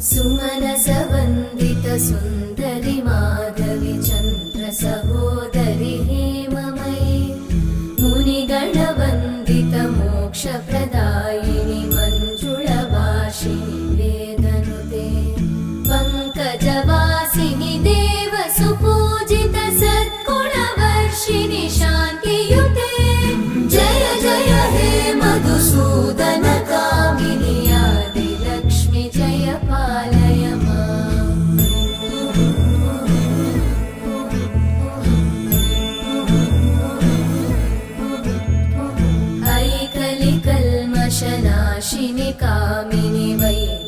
सुमनसवन्दित सुन्दरि माधवि चन्द्र सहोदरि हेममयि मुनिगणवन्दित मोक्षप्रदायिनि मञ्जुळभाषिणि वेदनुते पङ्कजवासिनि देवसुपूजित सद्गुणवर्षिणि शान्तियुते जय जय हे मधुसूदन कामिनि आदिलक्ष्मि जय पालय माम्। ऐकलिकल्मषनाशिनि कामिनि वै